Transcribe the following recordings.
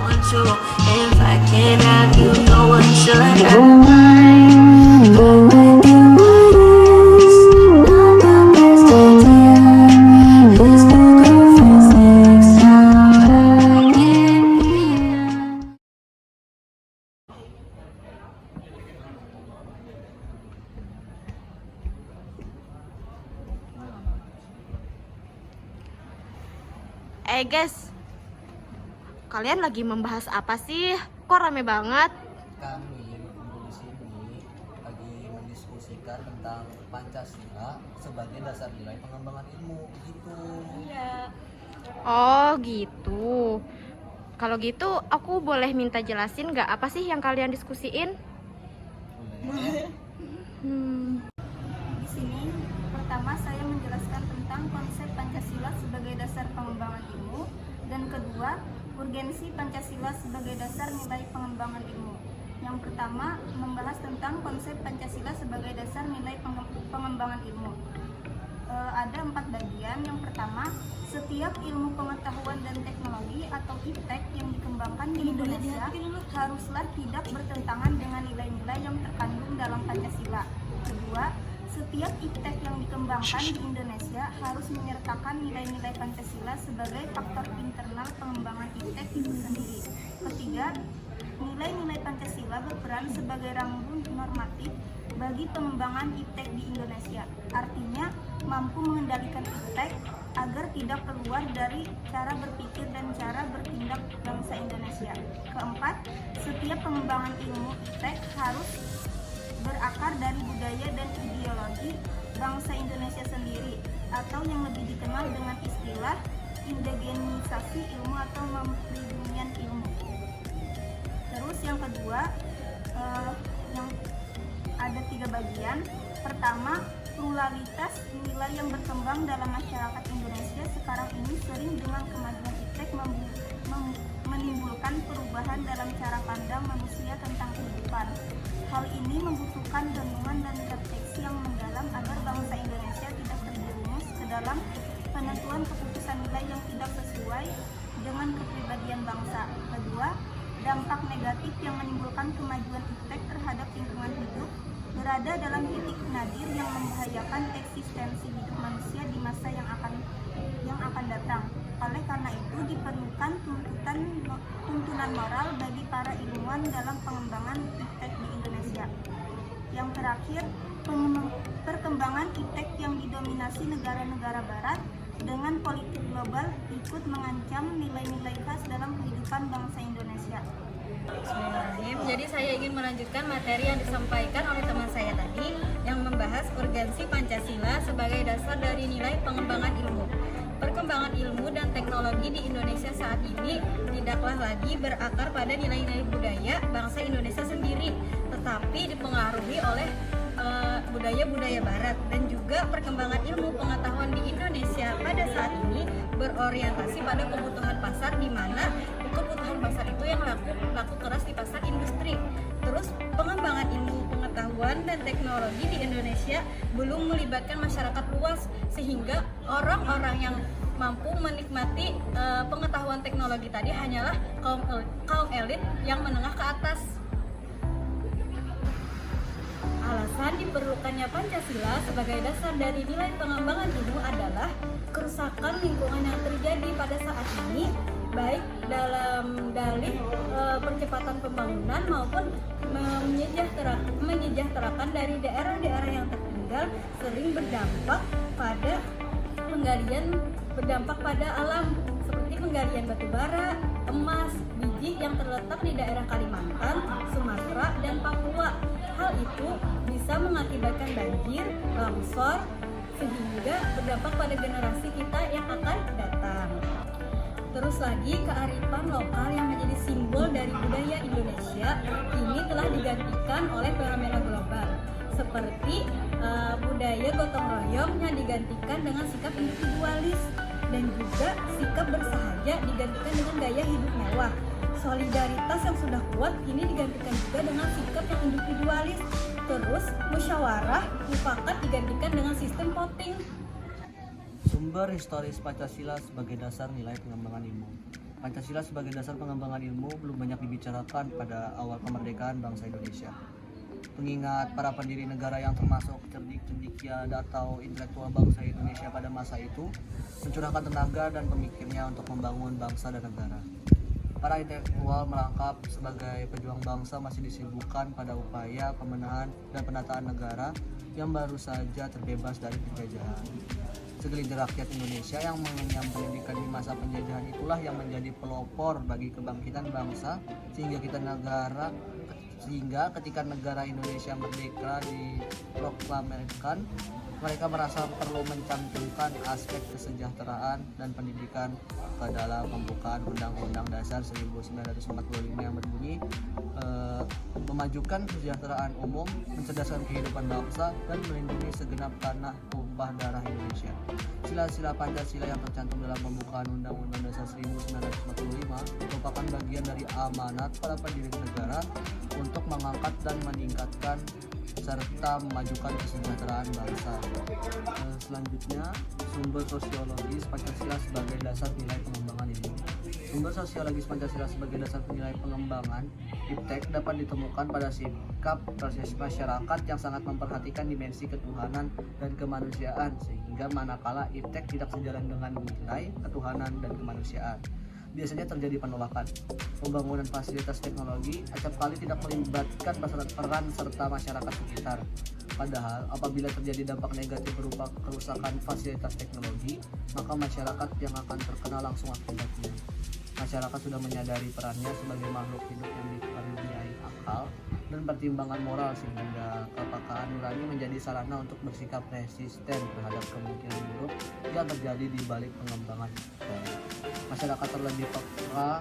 want you. If I can't have you, no one should have mine. But you is not the best idea. Let's go girlfriends next time I get here. Guys, kalian lagi membahas apa sih? Kok rame banget? Kami di sini lagi mendiskusikan tentang Pancasila sebagai dasar nilai pengembangan ilmu gitu. Oh gitu. Kalau gitu aku boleh minta jelasin nggak apa sih yang kalian diskusiin? Boleh. Di sini pertama saya menjelaskan tentang konsep Pancasila sebagai dasar pengembangan ilmu, dan kedua urgensi Pancasila sebagai dasar nilai pengembangan ilmu. Yang pertama membahas tentang konsep Pancasila sebagai dasar nilai pengembangan ilmu. Ada 4 bagian. Yang pertama, setiap ilmu pengetahuan dan teknologi atau IPTEK yang dikembangkan di Indonesia haruslah tidak bertentangan dengan nilai-nilai yang terkandung dalam Pancasila. Kedua, setiap IPTEK yang dikembangkan di Indonesia harus menyertakan nilai-nilai Pancasila sebagai faktor internal pengembangan IPTEK itu sendiri. Ketiga, nilai-nilai Pancasila berperan sebagai rambu normatif bagi pengembangan IPTEK di Indonesia. Artinya, mampu mengendalikan IPTEK agar tidak keluar dari cara berpikir dan cara bertindak bangsa Indonesia. Keempat, setiap pengembangan ilmu IPTEK harus berakar dari budaya dan ideologi bangsa Indonesia sendiri, atau yang lebih dikenal dengan istilah indigenisasi ilmu atau mempribumi ilmu. Terus yang kedua, yang ada 3 bagian. Pertama, pluralitas nilai yang berkembang dalam masyarakat Indonesia sekarang ini sering dengan kemajuan IPTEK menimbulkan perubahan dalam cara pandang manusia tentang kehidupan. Hal ini membutuhkan renungan dan refleksi yang mendalam agar bangsa Indonesia tidak terjerumus ke dalam penentuan keputusan nilai yang tidak sesuai dengan kepribadian bangsa. Kedua, dampak negatif yang menimbulkan kemajuan IPTEK terhadap lingkungan hidup berada dalam titik nadir yang membahayakan eksistensi hidup manusia di masa yang akan datang. Oleh karena itu diperlukan tuntunan moral bagi para ilmuwan dalam pengembangan IPTEK di Indonesia. Yang terakhir, perkembangan IPTEK yang didominasi negara-negara barat dengan politik global ikut mengancam nilai-nilai khas dalam kehidupan bangsa Indonesia. Bismillahirrahmanirrahim. Jadi saya ingin melanjutkan materi yang disampaikan oleh teman saya tadi yang membahas urgensi Pancasila sebagai dasar dari nilai pengembangan ilmu. Perkembangan ilmu dan teknologi di Indonesia saat ini tidaklah lagi berakar pada nilai-nilai budaya bangsa Indonesia sendiri, tetapi dipengaruhi oleh budaya-budaya barat, dan juga perkembangan ilmu pengetahuan di Indonesia pada saat ini berorientasi pada kebutuhan pasar, di mana kebutuhan pasar itu yang laku keras di pasar industri. Terus pengembangan ilmu pengetahuan dan teknologi di Indonesia belum melibatkan masyarakat luas, sehingga orang-orang yang mampu menikmati pengetahuan teknologi tadi hanyalah kaum elit yang menengah ke atas. Alasan diperlukannya Pancasila sebagai dasar dari nilai pengembangan ilmu adalah kerusakan lingkungan yang terjadi pada saat ini, baik dalam dalih percepatan pembangunan maupun menyejahterakan dari daerah-daerah yang tertinggal, sering berdampak pada alam seperti penggalian batu bara, emas, biji yang terletak di daerah Kalimantan, Sumatera, dan Papua. Hal itu bisa mengakibatkan banjir, longsor, sehingga berdampak pada generasi kita yang akan datang. Terus lagi, kearifan lokal yang menjadi simbol dari budaya Indonesia ini telah digantikan oleh fenomena global, seperti budaya gotong royong yang digantikan dengan sikap individualis, dan juga sikap bersahaja digantikan dengan gaya hidup mewah. Solidaritas yang sudah kuat ini digantikan juga dengan sikap yang individualis. Terus musyawarah mufakat digantikan dengan sistem voting. Sumber historis Pancasila sebagai dasar nilai pengembangan ilmu. Pancasila sebagai dasar pengembangan ilmu belum banyak dibicarakan pada awal kemerdekaan bangsa Indonesia. Mengingat para pendiri negara yang termasuk cerdik-cendikia atau intelektual bangsa Indonesia pada masa itu mencurahkan tenaga dan pemikirnya untuk membangun bangsa dan negara. Para intelektual merangkap sebagai pejuang bangsa masih disibukkan pada upaya pemenahan dan penataan negara yang baru saja terbebas dari penjajahan. Segelintir rakyat Indonesia yang mengenyam pendidikan di masa penjajahan itulah yang menjadi pelopor bagi kebangkitan bangsa sehingga ketika negara Indonesia merdeka diproklamirkan, mereka merasa perlu mencantumkan aspek kesejahteraan dan pendidikan ke dalam pembukaan Undang-Undang Dasar 1945 yang berbunyi memajukan kesejahteraan umum, mencerdaskan kehidupan bangsa, dan melindungi segenap tanah tumpah darah Indonesia. Sila-sila Pancasila yang tercantum dalam pembukaan Undang-Undang Dasar 1945 merupakan bagian dari amanat para pendiri negara untuk mengangkat dan meningkatkan serta memajukan kesejahteraan bangsa. Selanjutnya, sumber sosiologis Pancasila sebagai dasar nilai pengembangan ilmu. Sumber sosiologis Pancasila sebagai dasar nilai pengembangan IPTEK dapat ditemukan pada sikap proses masyarakat yang sangat memperhatikan dimensi ketuhanan dan kemanusiaan, sehingga manakala IPTEK tidak sejalan dengan nilai ketuhanan dan kemanusiaan, biasanya terjadi penolakan. Pembangunan fasilitas teknologi acap kali tidak melibatkan peran serta masyarakat sekitar. Padahal apabila terjadi dampak negatif berupa kerusakan fasilitas teknologi, maka masyarakat yang akan terkena langsung akibatnya. Masyarakat sudah menyadari perannya sebagai makhluk hidup yang dikaruniai akal dan pertimbangan moral, sehingga kepekaan nurani menjadi sarana untuk bersikap resisten terhadap kemungkinan buruk yang terjadi di balik pengembangan teknologi. Masyarakat terlebih peka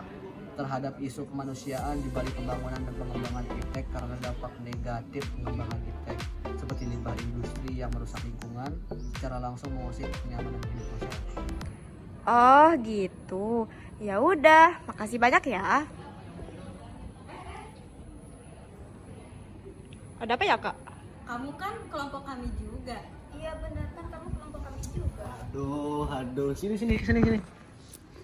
terhadap isu kemanusiaan di balik pembangunan dan pengembangan IPTEK karena dampak negatif pengembangan IPTEK seperti limbah industri yang merusak lingkungan secara langsung mengusik kenyamanan hidup masyarakat. Oh gitu. Ya udah, makasih banyak ya. Ada apa ya, Kak? Kamu kan kelompok kami juga. Iya benar, kan kamu kelompok kami juga. Aduh, sini.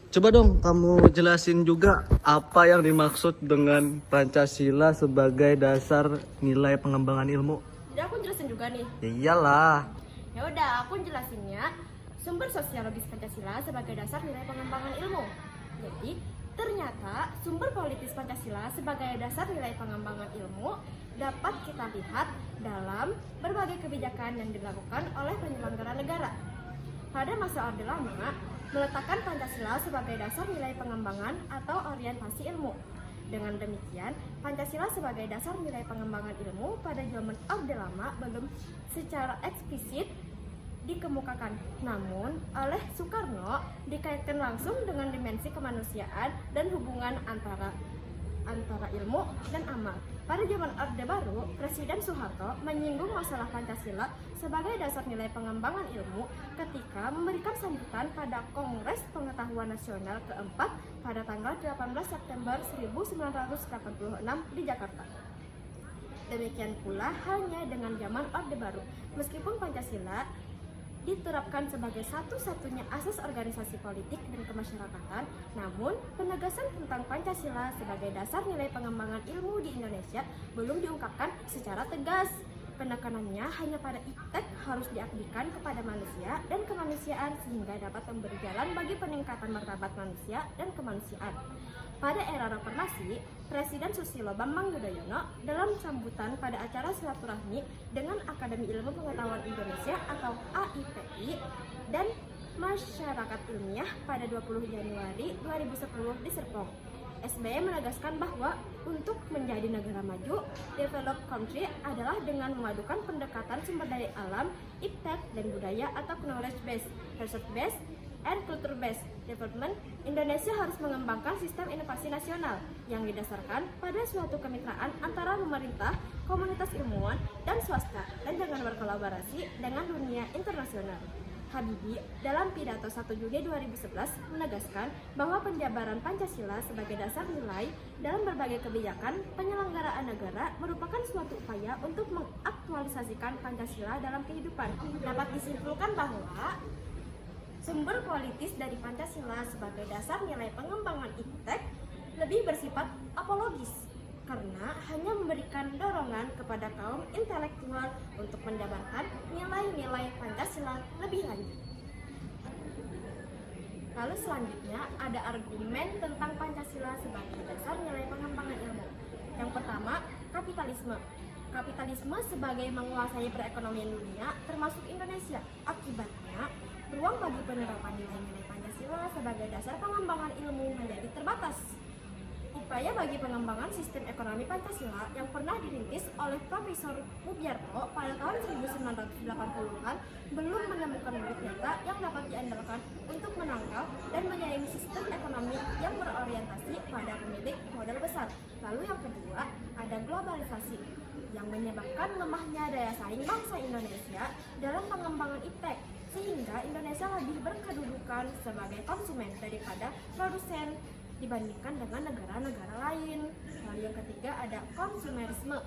Coba dong kamu jelasin juga apa yang dimaksud dengan Pancasila sebagai dasar nilai pengembangan ilmu. Jadi aku jelasin juga nih. Ya iyalah. Ya udah, aku jelasinnya sumber sosiologis Pancasila sebagai dasar nilai pengembangan ilmu. Jadi, ternyata sumber politis Pancasila sebagai dasar nilai pengembangan ilmu dapat kita lihat dalam berbagai kebijakan yang dilakukan oleh penyelenggara negara. Pada masa Orde Lama, meletakkan Pancasila sebagai dasar nilai pengembangan atau orientasi ilmu. Dengan demikian, Pancasila sebagai dasar nilai pengembangan ilmu pada zaman Orde Lama belum secara eksplisit dikemukakan. Namun, oleh Soekarno dikaitkan langsung dengan dimensi kemanusiaan dan hubungan antara ilmu dan amal. Pada zaman Orde Baru, Presiden Soeharto menyinggung masalah Pancasila sebagai dasar nilai pengembangan ilmu ketika memberikan sambutan pada Kongres Pengetahuan Nasional keempat pada tanggal 18 September 1986 di Jakarta. Demikian pula halnya dengan zaman Orde Baru. Meskipun Pancasila diterapkan sebagai satu-satunya asas organisasi politik dan kemasyarakatan, namun penegasan tentang Pancasila sebagai dasar nilai pengembangan ilmu di Indonesia belum diungkapkan secara tegas. Penekanannya hanya pada IPTEK harus diabdikan kepada manusia dan kemanusiaan sehingga dapat memberi jalan bagi peningkatan martabat manusia dan kemanusiaan. Pada era reformasi, Presiden Susilo Bambang Yudhoyono dalam sambutan pada acara silaturahmi dengan Akademi Ilmu Pengetahuan Indonesia atau AIPI dan Masyarakat Ilmiah pada 20 Januari 2010 di Serpong, SBY menegaskan bahwa untuk menjadi negara maju, developed country adalah dengan memadukan pendekatan sumber daya alam, iptek, dan budaya atau knowledge based, research based, and culture based development. Indonesia harus mengembangkan sistem inovasi nasional yang didasarkan pada suatu kemitraan antara pemerintah, komunitas ilmuwan, dan swasta, dan dengan berkolaborasi dengan dunia internasional. Habibie dalam pidato 1 Juni 2011 menegaskan bahwa penjabaran Pancasila sebagai dasar nilai dalam berbagai kebijakan penyelenggaraan negara merupakan suatu upaya untuk mengaktualisasikan Pancasila dalam kehidupan. Dapat disimpulkan bahwa Sumber politis dari Pancasila sebagai dasar nilai pengembangan iptek lebih bersifat apologis karena hanya memberikan dorongan kepada kaum intelektual untuk menjabarkan nilai-nilai Pancasila lebih lanjut. Lalu selanjutnya ada argumen tentang Pancasila sebagai dasar nilai pengembangan ilmu. Yang pertama, kapitalisme. Kapitalisme sebagai menguasai perekonomian dunia termasuk Indonesia. Akibatnya, ruang bagi penerapan nilai-nilai Pancasila sebagai dasar pengembangan ilmu menjadi terbatas. Upaya bagi pengembangan sistem ekonomi Pancasila yang pernah dirintis oleh Profesor Mugyarto pada tahun 1980-an belum menemukan bukti nyata yang dapat diandalkan untuk menangkal dan menyaingi sistem ekonomi yang berorientasi pada pemilik modal besar. Lalu yang kedua, ada globalisasi yang menyebabkan lemahnya daya saing bangsa Indonesia dalam pengembangan iptek, sehingga Indonesia lebih berkedudukan sebagai konsumen daripada produsen dibandingkan dengan negara-negara lain. Lalu yang ketiga ada konsumerisme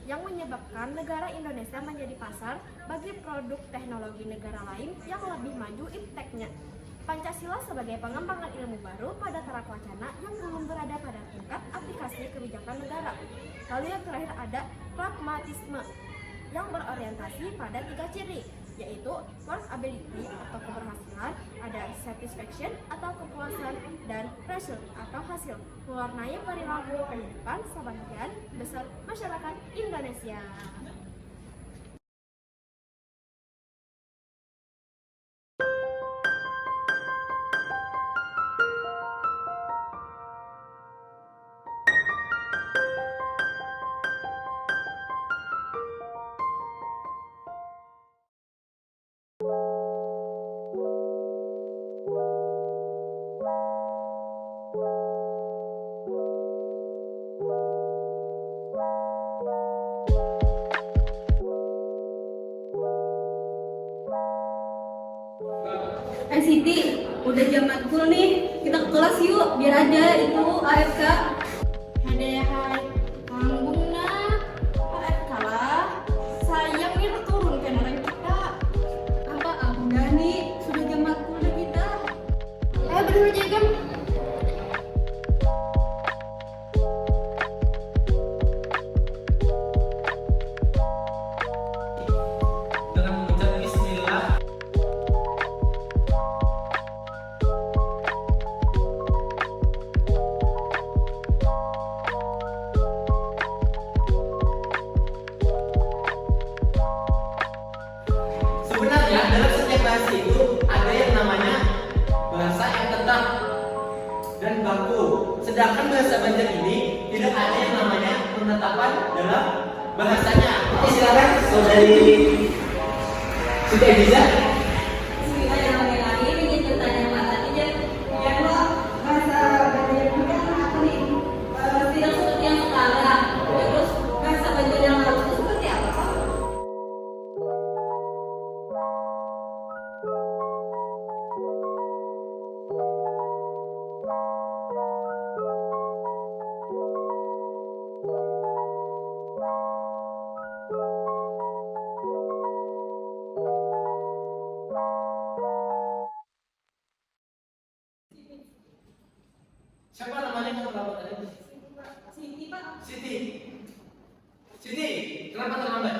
yang menyebabkan negara Indonesia menjadi pasar bagi produk teknologi negara lain yang lebih maju ipteknya. Pancasila sebagai pengembangan ilmu baru pada tarak wacana yang belum berada pada tingkat aplikasi kebijakan negara. Lalu yang terakhir ada pragmatisme yang berorientasi pada 3 ciri, yaitu workability atau keberhasilan, ada satisfaction atau kepuasan, dan result atau hasil, mewarnai perilaku kehidupan sebagian besar masyarakat Indonesia. Siti, udah jam matkul nih, kita ke kelas yuk, biar ada itu AFK. Ada ya, hai Bunda, AFK lah. Sayang nih turun kan orang kita. Apa udah nih, sudah jam matkul udah kita. Ayo berdua jaga. Dengan mengucap bismillah. Sebenarnya dalam setiap bahasa itu ada yang namanya bahasa yang tetap dan baku. Sedangkan bahasa Banjar ini tidak ada yang namanya penetapan dalam bahasanya. Oke, silakan saudari Siti Eliza. Bismillahirrahmanirrahim, ini pertanyaan Pak tadi ya Pak, bahasa Banjar juga apa nih? Tidak seperti yang sekarang. Terus bahasa Banjar yang harus itu seperti apa Pak? Siapa namanya yang terlambat tadi? Siti Pak. Siti. Siti, kenapa terlambat?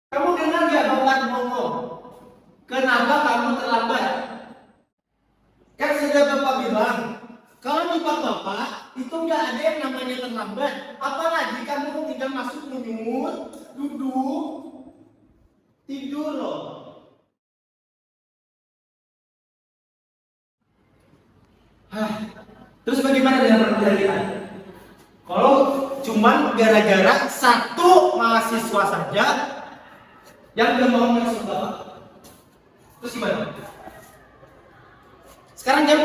Kamu dengar gak Bapak ngomong? Kenapa kamu terlambat? Kan sudah Bapak bilang, kalau di Bapak itu nggak ada yang namanya terlambat. Apalagi kamu tinggal masuk lumut, duduk, tidur loh. Terus bagaimana dengan pekerjaan kita? Kalau cuman gara-gara satu mahasiswa saja yang udah mau masuk Bapak, terus gimana? Sekarang jam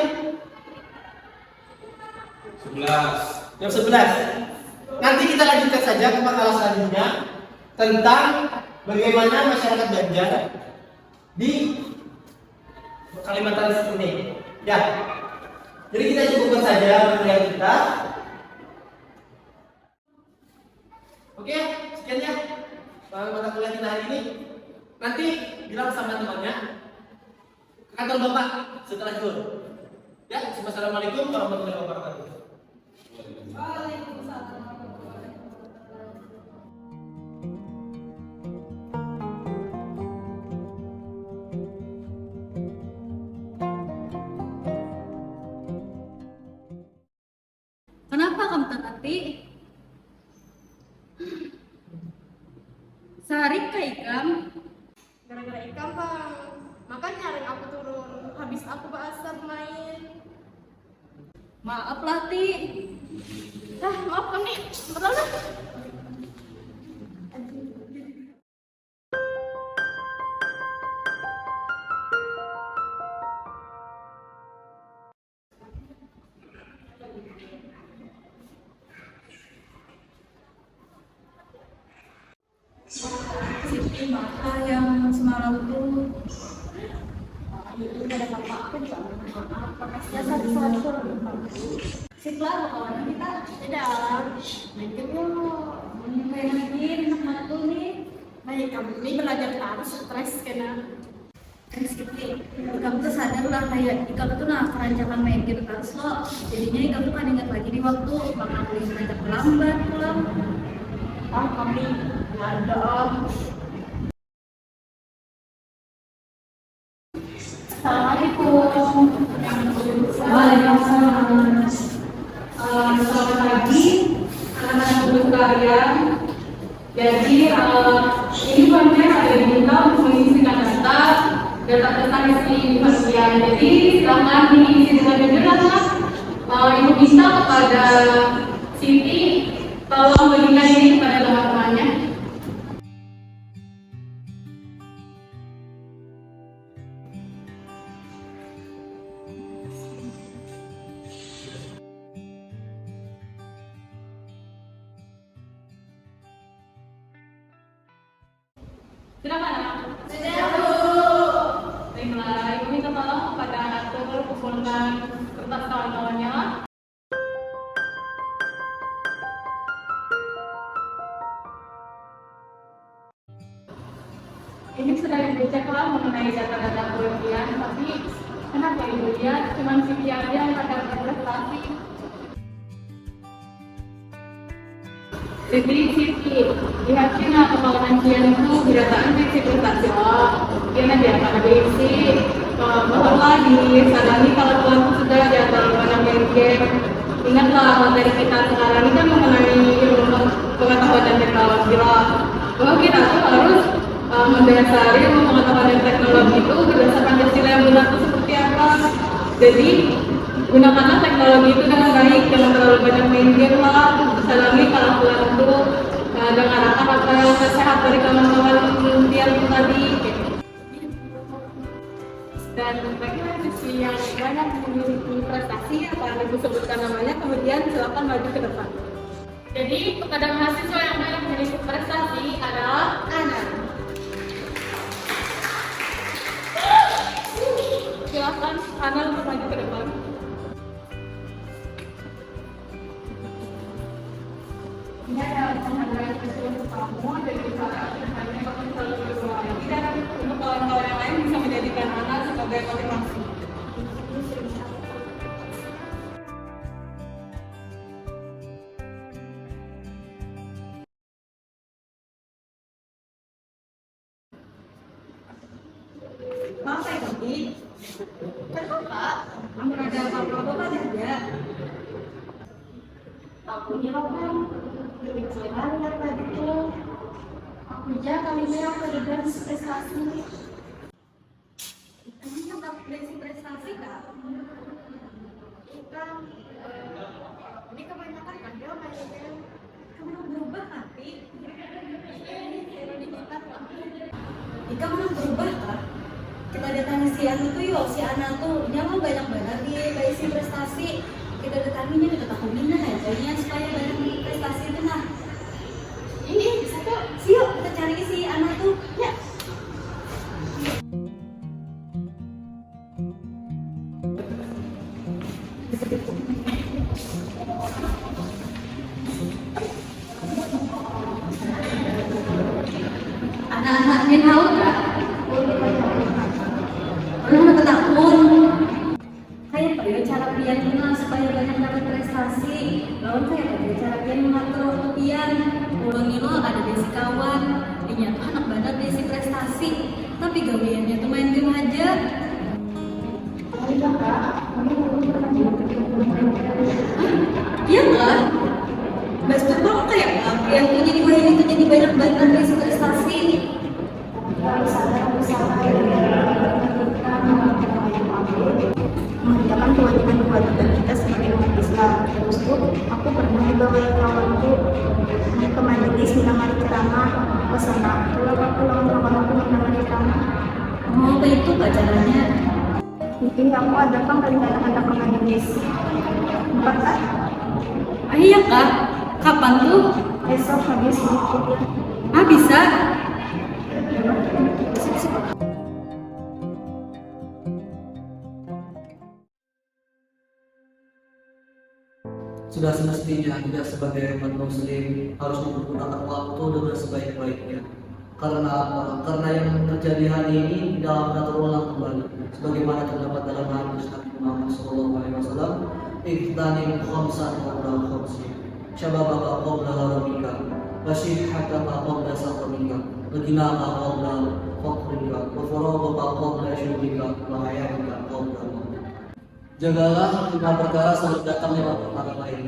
11. Jam 11. Nanti kita lanjutkan saja ke makalah selanjutnya tentang bagaimana masyarakat Banjar di Kalimantan ini. Ya. Jadi kita cukupkan saja penilaian kita. Oke, sekian ya mata kuliah kita hari ini. Nanti bilang sama temannya ke kantor bapak setelah itu. Ya, assalamualaikum warahmatullahi wabarakatuh. Kenapa kamu terhenti? Sehari ke Ikam? Gara-gara ikan bang, makanya ring aku turun. Habis aku basah main. Maaf Lati. Maaf kami, betul dah. Siti mata yang semalam tuh Siklah kawan kita. Tidak, main game yuk. Main lagi enak banget tuh nih. Baik, kamu ini belajar terus stres kena. Siti, kamu tuh sadar lah kayak kamu tuh nah kerancangan main gitu terus lo. Jadinya kamu kan ingat lagi di waktu bakal kuliah ngajak lambat pulang. Kami nggak ada. Assalamualaikum. Waalaikumsalam. Selamat pagi, anak-anak guru sekalian. Jadi ini kami ada diminta untuk mengisi data isi pasien. Jadi silakan diisi dengan jujur, Mas. Ibu minta kepada Siti tolong bagikan ini kepada teman-temannya. Silakan, Anak. Baiklah, Ibu minta tolong kepada atur kumpulkan kertas kawan-kawannya. Ini sudah diceklah mengenai data-data penelitian, tapi kenapa Ibu lihat cuma Siti aja yang ada prestasi? Siti, lihatkan kepala kajian itu berdasarkan prinsip prestasi dia dia akan diisi bahwa disadari kalau Tuhan itu sudah di antara pada game. Ingatlah materi kita sekarang ini kan mengenai ilmu pengetahuan dan teknologi bahwa kita tuh harus mendasari ilmu pengetahuan dan teknologi itu berdasarkan Pancasila yang benar itu seperti apa. Jadi gunakanlah teknologi itu dengan baik, jangan terlalu banyak main game lah. Salami kalau Tuhan itu dengarkan apa yang sehat dari kawan-kawan penelitian tadi. Dan bagi mahasiswa yang banyak memiliki prestasi apa yang Ibu sebutkan namanya, kemudian silakan maju ke depan. Jadi kepada mahasiswa yang banyak memiliki prestasi adalah Ana. Silakan Ana untuk maju ke depan. Ini adalah penghargaan kecil untuk kamu dan bisa hanya kamu selalu berdoa lagi dan untuk kawan-kawan yang lain bisa menjadikan Ana sebagai motivasi. Maaf ya Kaki, kenapa? Kamu ada apa-apa kan aja? Aku nyimak bang, lebih keren lihat tadi tuh. Aku aja kali ini aku ada prestasi. Kamu tentang prinsip prestasi Kak? Ikan, ini kebanyakan ada main game. Kamu berubah Kaki? Ika mau berubah Kak? Kita datangi si Anu tuh yuk, si Ana tuh nyaman banyak banget di isi prestasi. Kita datanginya kita takutin aja supaya banyak prestasi itu nah. Ini bisa kok, siap kita cari si Ana tuh ya. Anak-anak ini tahu nggak supaya banyak dapat prestasi. Lawan saya ada cara dia mengatur waktu pian. Ulun ini ada desi kawan, dia tuh anak badak desi prestasi, tapi gaweannya tuh main game aja. Iya kan? Basketball kayak apa yang tuh jadi bahan itu jadi banyak banget desi prestasi. Mengerjakan kewajiban kita sebagai umat Islam. Terus tuh aku pernah dibawa kawanku ke majelis mendengar ceramah pesona. Pulang kawan aku mendengar ceramah. Oh, apa itu caranya? Jadi aku ada rencana ke majelis. Empat kan? Ah iya kak, kapan tuh? Besok habis kuliah. Ah bisa? Sudah semestinya kita sebagai umat muslim harus menggunakan waktu dengan sebaik-baiknya. Karena apa? Karena yang terjadi hari ini tidak akan terulang kembali. Sebagaimana terdapat dalam hadis Nabi Muhammad SAW, "Iqtanim khamsan qabla khamsin, syababaka qabla haramika, wasyihhataka qabla saqamika, waginaka qabla faqrika, wa faragaka qabla syughika, wa hayatika qabla mautika." Jagalah 5 perkara sebelum datangnya perkara lain.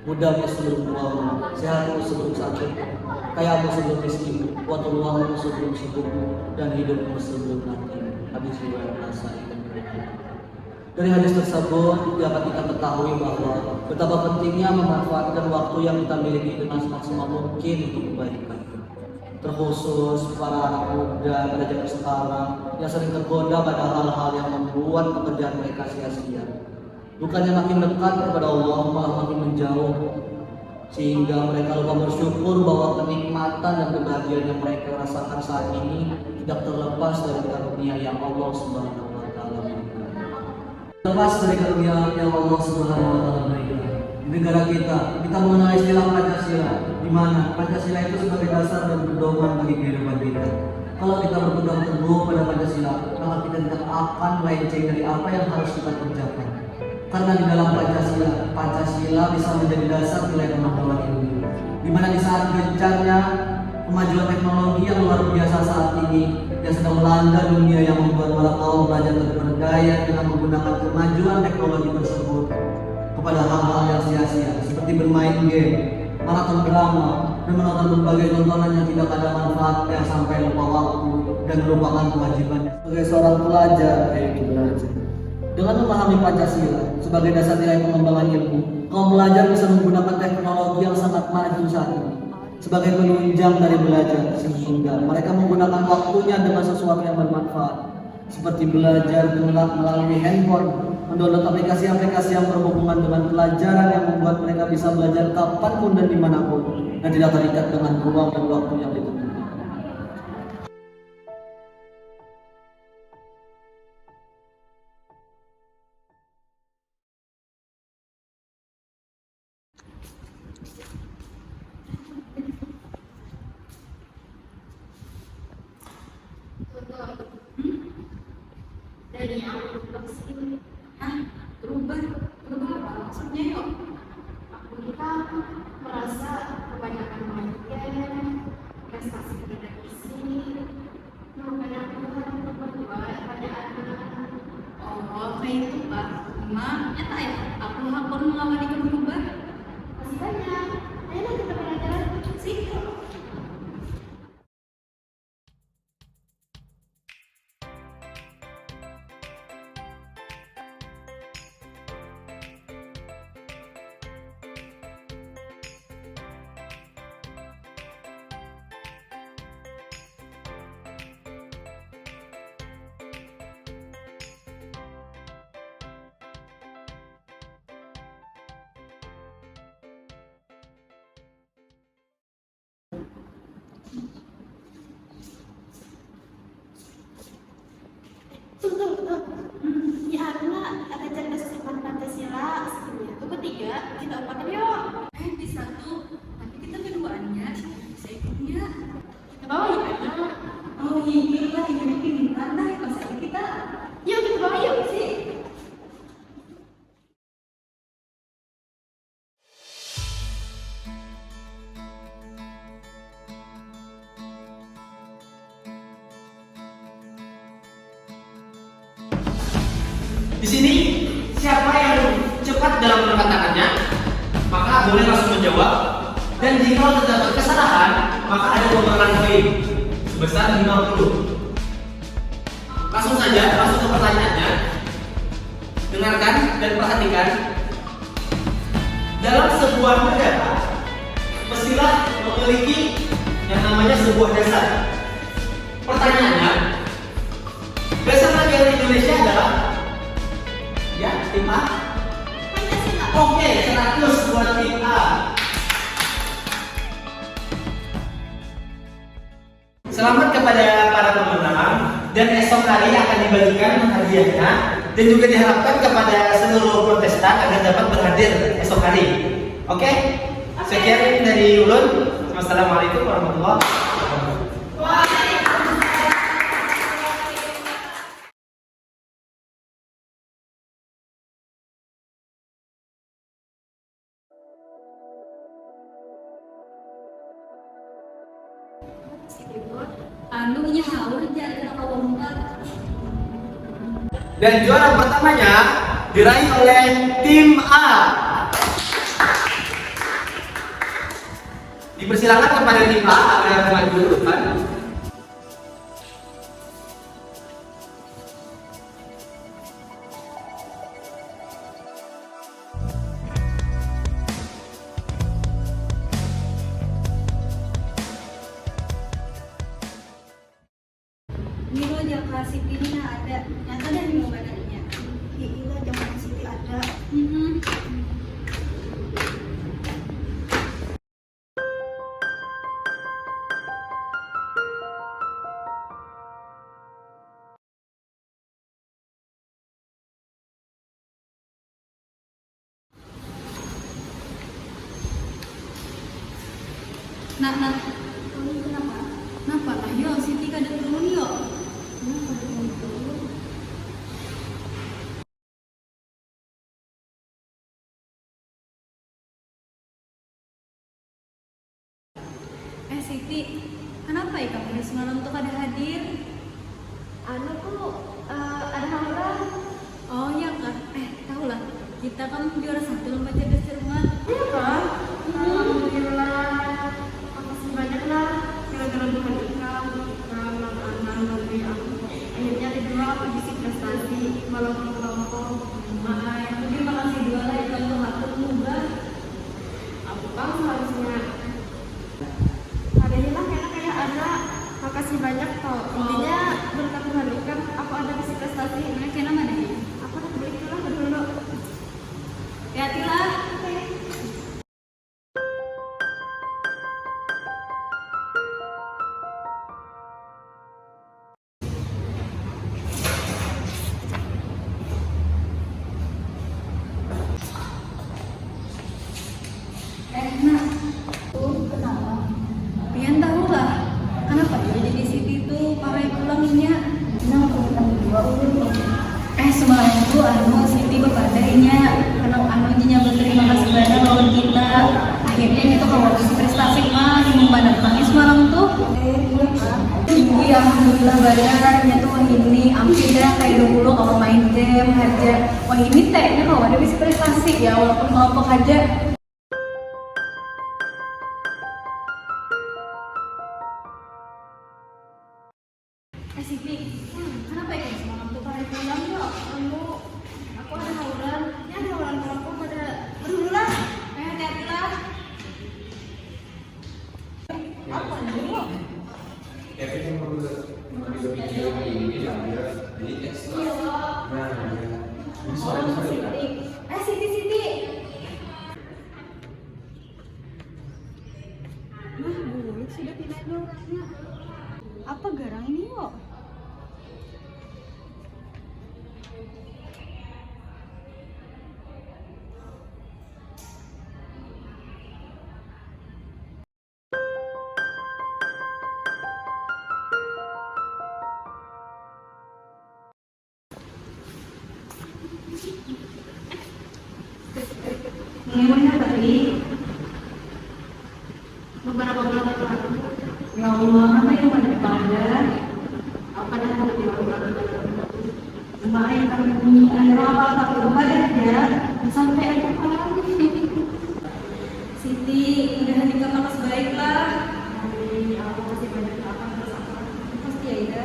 Mudahmu sebelum tuamu, sehatmu sebelum sakit, kayamu sebelum miskin, kuat uangmu sebelum subuhmu, dan hidupmu sebelum mati. Hadis riwayat Nasai. Dari hadis tersebut dapat kita ketahui bahwa betapa pentingnya memanfaatkan waktu yang kita miliki dengan semaksimal mungkin untuk kebaikan. Terkhusus para anak muda pada zaman sekarang yang sering tergoda pada hal-hal yang membuat pekerjaan mereka sia-sia. Bukannya makin dekat kepada Allah, malah makin menjauh, sehingga mereka lupa bersyukur bahwa kenikmatan dan kebahagiaan yang mereka rasakan saat ini tidak terlepas dari karunia yang Allah Subhanahu wa Ta'ala berikan. Lepas dari karunia yang Allah Subhanahu wa Ta'ala berikan, di negara kita mengenal istilah Pancasila, di mana Pancasila itu sebagai dasar dan pedoman bagi kehidupan kita. Kalau kita berpegang teguh pada Pancasila, maka kita tidak akan melenceng dari apa yang harus kita kerjakan. Karena di dalam Pancasila bisa menjadi dasar nilai pengembangan ilmu. Di mana di saat gencarnya kemajuan teknologi yang luar biasa saat ini yang sedang melanda dunia, yang membuat para kaum pelajar berdaya dengan menggunakan kemajuan teknologi tersebut kepada hal-hal yang sia-sia seperti bermain game, maraton drama, dan menonton berbagai tontonan yang tidak ada manfaatnya sampai lupa waktu dan melupakan kewajibannya. Sebagai seorang pelajar, yaitu belajar. Dengan memahami Pancasila sebagai dasar nilai pengembangan ilmu, kaum pelajar bisa menggunakan teknologi yang sangat maju saat ini sebagai penunjang dari belajar, sehingga mereka menggunakan waktunya dengan sesuatu yang bermanfaat, seperti belajar melalui handphone, mendownload aplikasi-aplikasi yang berhubungan dengan pelajaran yang membuat mereka bisa belajar kapanpun dan dimanapun, dan tidak terikat dengan ruang dan waktu yang ditentukan. Dari yang berubah sih. Hah? Berubah apa maksudnya yuk? Kita merasa kebanyakan main game, sini siapa yang cepat dalam mengatakannya, maka boleh langsung menjawab. Dan jika terdapat kesalahan, maka ada pembenaran poin sebesar 50. Langsung saja masuk ke pertanyaannya. Dengarkan dan perhatikan. Dalam sebuah negara, pesilat memiliki yang namanya sebuah dasar. Pertanyaannya, dasar negara Indonesia adalah ya, tim A. Oke, 100 buat tim A. Selamat kepada para pemenang, dan esok hari akan dibagikan hadiahnya, dan juga diharapkan kepada seluruh kontestan agar dapat berhadir esok hari. Oke? Sekian dari Ulun. Wassalamualaikum warahmatullahi wabarakatuh. Anunya haur jangan kena lomba. Dan juara pertamanya diraih oleh tim A. Dipersilakan kepada tim A agar maju ke depan. Milo jaka Siti ada. Nyata dah di mau badannya. Iya, jangan Siti ada. Nah, kenapa? Kenapa? Ayo, Siti kada turun yuk. Siti, kenapa ya kamu semalam tuh kada hadir? Anu ada hal. Oh iya kak, tahu lah. Kita kan juara 1 lomba cerdas cermat. Iya kan? Alhamdulillah. Makasih banyak lah. Gara-gara Tuhan Ikram, anak-anak lebih aku. Akhirnya kedua aku bisa prestasi walaupun kelompok. Terima kasih dua lah itu untuk aku juga. Aku kan seharusnya. Ada hilang kayak ada. Makasih banyak toh. Intinya berkat Tuhan Ikram, aku ada bisa prestasi. Kena mana ya? Aku udah beli lah dulu. Hati-hatilah. Pian tahu lah, kenapa dia jadi Siti itu pakai pulangnya? Semalam itu Siti bepadainya karena jinya berterima kasih banyak lawan kita. Akhirnya itu kalau prestasi mah di memandang semalam tuh. Tinggi alhamdulillah badannya tuh ini hampir dah kayak dulu kalau main game aja. Wah ini tehnya kalau ada bisa prestasi ya walaupun kelompok aja. Siti, kenapa ya semalam tuh pada pulang yuk? Aku ada hauran. Ya ada hauran kelompok pada berdulu lah. Hati-hatilah. Apa nih? Siti. Nah, dulu sudah tidak ada orangnya. Apa garang ini yuk? Gimana tadi? Beberapa bulan lalu. Ya Allah, apa yang pada pada? Aku ada hal di luar. cuma ayah kami bunyikan apa tapi kepadanya sampai ayah lagi. Siti, mudah nikah makas baiklah. Amin, ya Allah masih banyak akan bersama. Pasti ya Ida.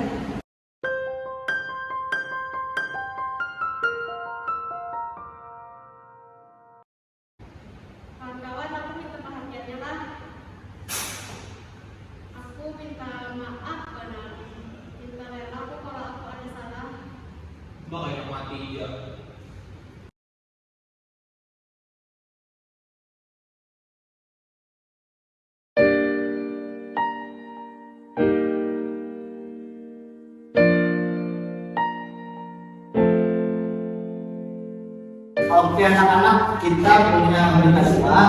Kawan-kawan, aku minta perhatiannya lah. Aku minta maaf benar. Minta rela aku kalau aku ada salah. Makanya mati dia. Oke anak-anak, kita punya berita dua.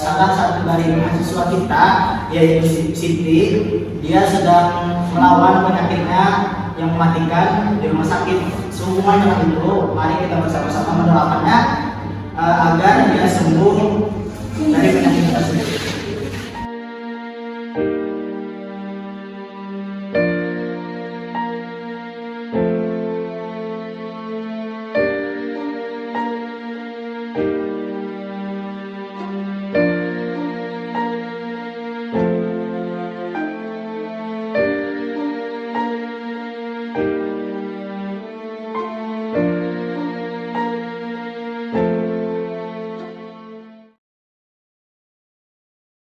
Salah satu dari mahasiswa kita yaitu Siti, dia sedang melawan penyakitnya yang mematikan di rumah sakit. Sehubungan dengan itu, mari kita bersama-sama mendoakannya agar dia sembuh dari penyakit tersebut.